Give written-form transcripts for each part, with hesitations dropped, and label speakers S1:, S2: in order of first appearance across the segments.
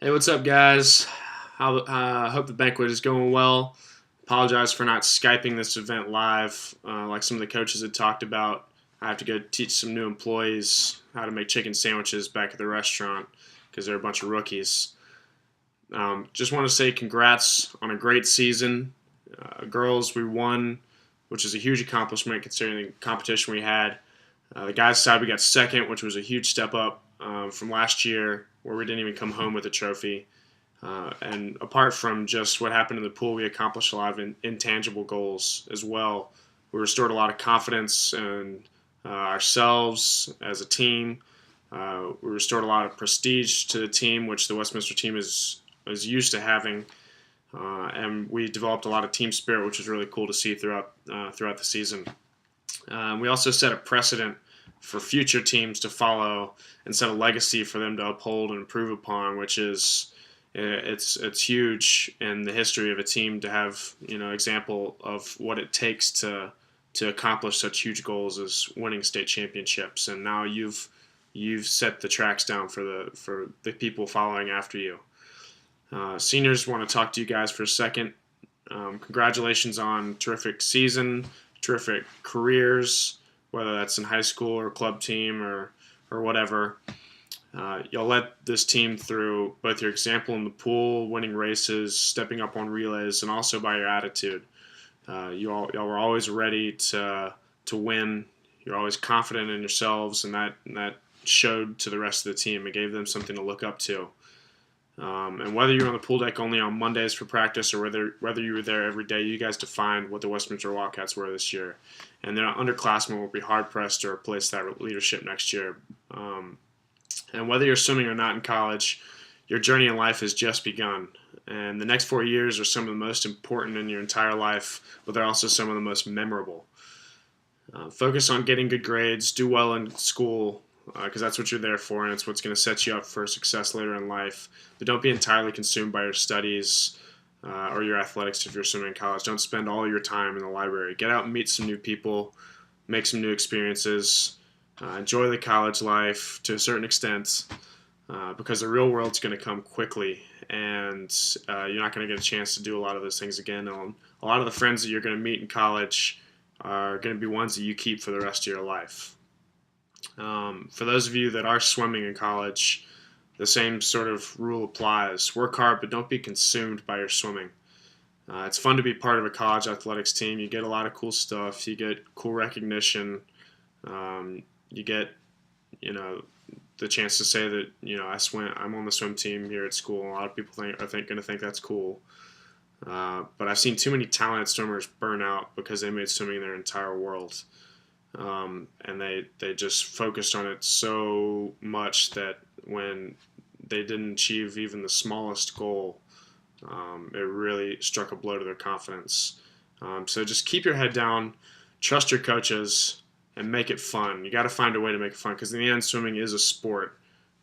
S1: Hey, what's up, guys? Hope the banquet is going well. Apologize for not Skyping this event live, like some of the coaches had talked about. I have to go teach some new employees how to make chicken sandwiches back at the restaurant because they're a bunch of rookies. Just want to say congrats on a great season. Girls, we won, which is a huge accomplishment considering the competition we had. The guys' side, we got second, which was a huge step up from last year, where we didn't even come home with a trophy. And apart from just what happened in the pool, we accomplished a lot of intangible goals as well. We restored a lot of confidence in ourselves as a team. We restored a lot of prestige to the team, which the Westminster team is used to having. And we developed a lot of team spirit, which was really cool to see throughout the season. We also set a precedent for future teams to follow and set a legacy for them to uphold and improve upon, which is it's huge in the history of a team to have example of what it takes to accomplish such huge goals as winning state championships. And now you've set the tracks down for the people following after you. Seniors, want to talk to you guys for a second. Congratulations on terrific season, terrific careers, whether that's in high school or club team or whatever. Y'all led this team through both your example in the pool, winning races, stepping up on relays, and also by your attitude. Y'all were always ready to win. You're always confident in yourselves, and that showed to the rest of the team. It gave them something to look up to. And whether you're on the pool deck only on Mondays for practice or whether you were there every day, you guys defined what the Westminster Wildcats were this year. And their underclassmen will be hard-pressed to replace that leadership next year. And whether you're swimming or not in college, your journey in life has just begun. And the next 4 years are some of the most important in your entire life, but they're also some of the most memorable. Focus on getting good grades, do well in school, because that's what you're there for, and it's what's going to set you up for success later in life. But don't be entirely consumed by your studies or your athletics if you're swimming in college. Don't spend all your time in the library. Get out and meet some new people, make some new experiences, enjoy the college life to a certain extent, because the real world's going to come quickly, and you're not going to get a chance to do a lot of those things again. And a lot of the friends that you're going to meet in college are going to be ones that you keep for the rest of your life. For those of you that are swimming in college, the same sort of rule applies. Work hard, but don't be consumed by your swimming. It's fun to be part of a college athletics team. You get a lot of cool stuff. You get cool recognition. You get, the chance to say that, I'm on the swim team here at school. A lot of people are going to think that's cool. But I've seen too many talented swimmers burn out because they made swimming their entire world. And they just focused on it so much that when they didn't achieve even the smallest goal, it really struck a blow to their confidence. So just keep your head down, trust your coaches, and make it fun. You got to find a way to make it fun, because in the end, swimming is a sport.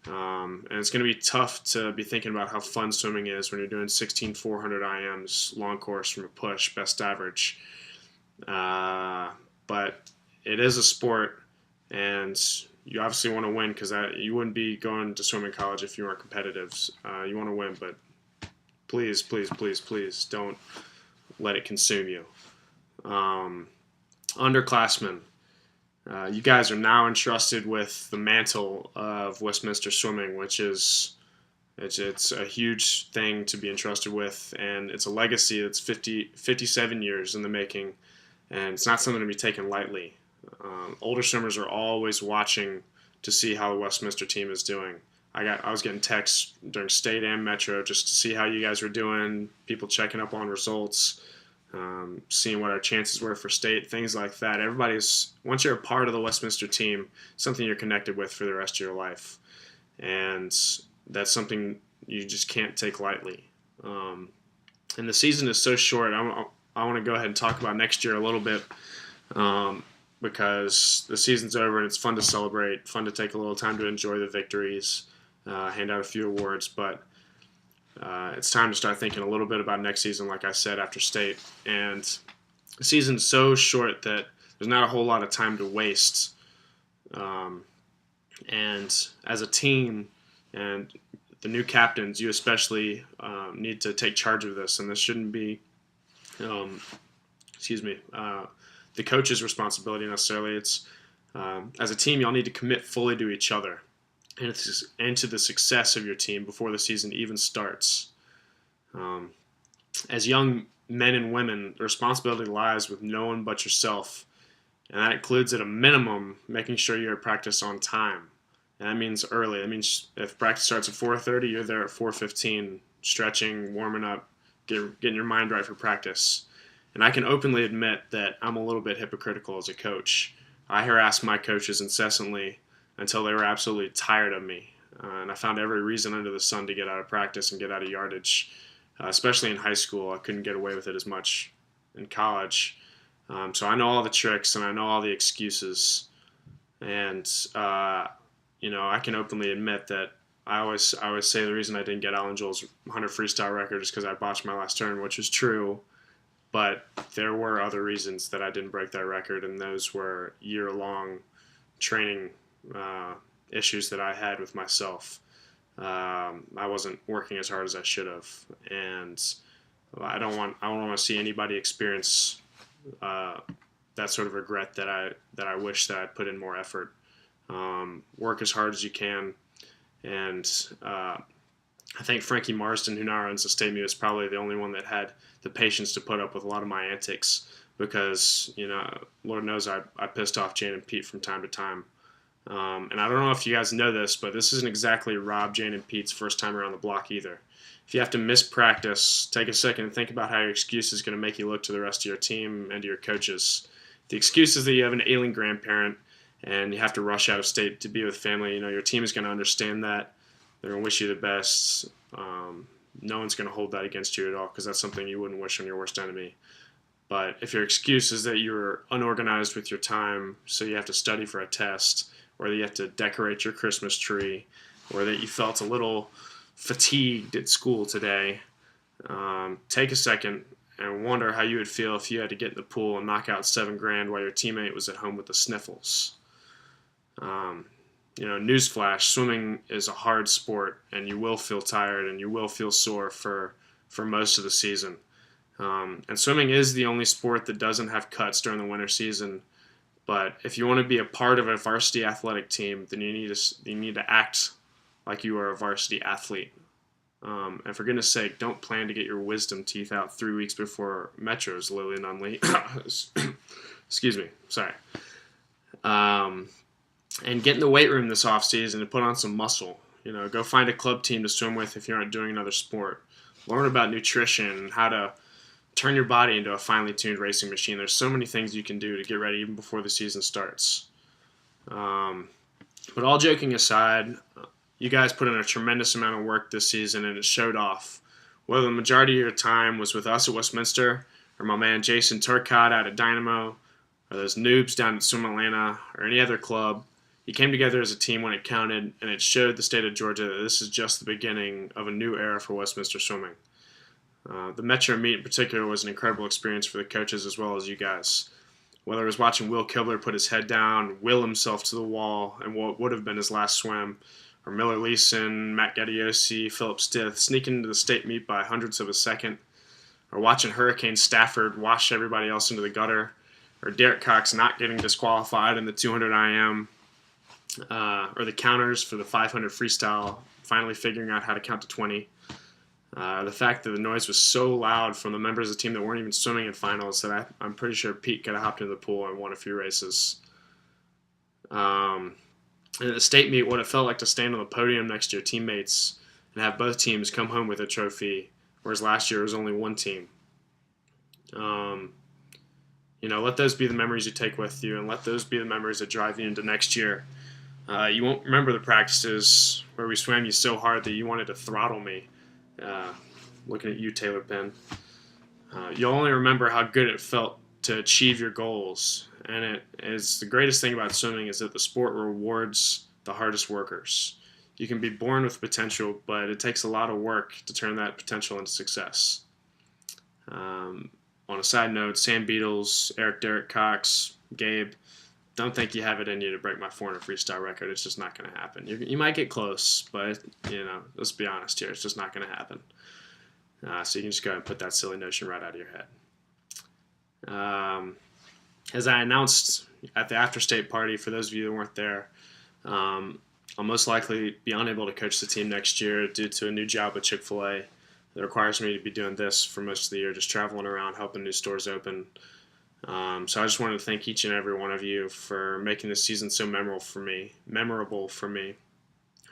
S1: And it's going to be tough to be thinking about how fun swimming is when you're doing 16,400 IMs, long course from a push, best average. But it is a sport, and you obviously want to win, because you wouldn't be going to swim in college if you weren't competitive. You want to win, but please, please, please, please don't let it consume you. Underclassmen, you guys are now entrusted with the mantle of Westminster swimming, which is it's a huge thing to be entrusted with, and it's a legacy that's 57 years in the making, and it's not something to be taken lightly. Older swimmers are always watching to see how the Westminster team is doing. I was getting texts during state and metro just to see how you guys were doing, people checking up on results, seeing what our chances were for state, things like that. Once you're a part of the Westminster team, something you're connected with for the rest of your life. And that's something you just can't take lightly. And the season is so short. I want to go ahead and talk about next year a little bit, because the season's over and it's fun to celebrate, fun to take a little time to enjoy the victories, hand out a few awards, but it's time to start thinking a little bit about next season, like I said, after state. And the season's so short that there's not a whole lot of time to waste. And as a team, and the new captains, you especially need to take charge of this, and this shouldn't be, um, the coach's responsibility necessarily. It's as a team, y'all need to commit fully to each other and to the success of your team before the season even starts. As young men and women, the responsibility lies with no one but yourself, and that includes at a minimum making sure you're at practice on time. And that means early. That means if practice starts at 4:30, you're there at 4:15, stretching, warming up, getting your mind right for practice. And I can openly admit that I'm a little bit hypocritical as a coach. I harassed my coaches incessantly until they were absolutely tired of me. And I found every reason under the sun to get out of practice and get out of yardage, especially in high school. I couldn't get away with it as much in college. So I know all the tricks and I know all the excuses. And I can openly admit that I always say the reason I didn't get Alan Joel's 100 freestyle record is because I botched my last turn, which is true. But there were other reasons that I didn't break that record, and those were year-long training issues that I had with myself. I wasn't working as hard as I should have, and I don't want to see anybody experience that sort of regret that I wish that I'd put in more effort. Work as hard as you can, and I think Frankie Marsden, who now runs the State Meet, is probably the only one that had the patience to put up with a lot of my antics because, Lord knows I pissed off Jane and Pete from time to time. And I don't know if you guys know this, but this isn't exactly Rob, Jane, and Pete's first time around the block either. If you have to miss practice, take a second and think about how your excuse is going to make you look to the rest of your team and to your coaches. The excuse is that you have an ailing grandparent and you have to rush out of state to be with family. Your team is going to understand that. They're going to wish you the best. No one's going to hold that against you at all because that's something you wouldn't wish on your worst enemy. But if your excuse is that you're unorganized with your time, so you have to study for a test, or that you have to decorate your Christmas tree, or that you felt a little fatigued at school today, take a second and wonder how you would feel if you had to get in the pool and knock out $7,000 while your teammate was at home with the sniffles. Newsflash, swimming is a hard sport, and you will feel tired and you will feel sore for most of the season. And swimming is the only sport that doesn't have cuts during the winter season. But if you want to be a part of a varsity athletic team, then you need to act like you are a varsity athlete. And for goodness sake, don't plan to get your wisdom teeth out 3 weeks before Metros, Lily Nunley. Excuse me, sorry. And get in the weight room this offseason and put on some muscle. Go find a club team to swim with if you aren't doing another sport. Learn about nutrition and how to turn your body into a finely tuned racing machine. There's so many things you can do to get ready even before the season starts. But all joking aside, you guys put in a tremendous amount of work this season, and it showed off. Whether the majority of your time was with us at Westminster, or my man Jason Turcotte out at Dynamo, or those noobs down at Swim Atlanta, or any other club, you came together as a team when it counted, and it showed the state of Georgia that this is just the beginning of a new era for Westminster swimming. The Metro meet in particular was an incredible experience for the coaches as well as you guys. Whether it was watching Will Kibler put his head down, will himself to the wall, and what would have been his last swim, or Miller Leeson, Matt Gaddiosi, Philip Stith sneaking into the state meet by hundredths of a second, or watching Hurricane Stafford wash everybody else into the gutter, or Derek Cox not getting disqualified in the 200 IM, or the counters for the 500 freestyle, finally figuring out how to count to 20. The fact that the noise was so loud from the members of the team that weren't even swimming in finals that I'm pretty sure Pete could have hopped into the pool and won a few races. And at the state meet, what it felt like to stand on the podium next to your teammates and have both teams come home with a trophy, whereas last year it was only one team. Let those be the memories you take with you, and let those be the memories that drive you into next year. You won't remember the practices where we swam you so hard that you wanted to throttle me. Looking at you, Taylor Penn. You'll only remember how good it felt to achieve your goals. And it's the greatest thing about swimming is that the sport rewards the hardest workers. You can be born with potential, but it takes a lot of work to turn that potential into success. On a side note, Sam Beatles, Derek Cox, Gabe, don't think you have it in you to break my 400 freestyle record. It's just not going to happen. You might get close, but let's be honest here. It's just not going to happen. So you can just go ahead and put that silly notion right out of your head. As I announced at the after-state party, for those of you that weren't there, I'll most likely be unable to coach the team next year due to a new job with Chick-fil-A that requires me to be doing this for most of the year, just traveling around, helping new stores open. So I just wanted to thank each and every one of you for making this season so memorable for me.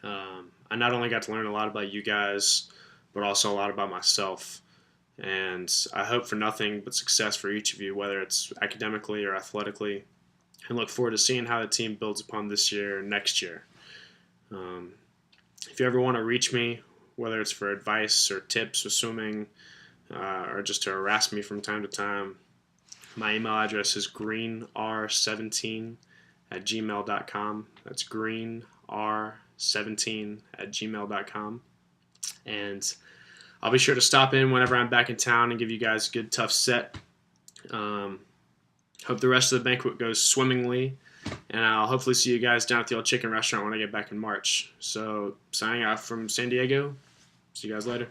S1: I not only got to learn a lot about you guys, but also a lot about myself. And I hope for nothing but success for each of you, whether it's academically or athletically, and look forward to seeing how the team builds upon this year and next year. If you ever want to reach me, whether it's for advice or tips with swimming, or just to harass me from time to time, my email address is greenr17@gmail.com. That's greenr17@gmail.com. And I'll be sure to stop in whenever I'm back in town and give you guys a good, tough set. Hope the rest of the banquet goes swimmingly. And I'll hopefully see you guys down at the old chicken restaurant when I get back in March. So, signing off from San Diego. See you guys later.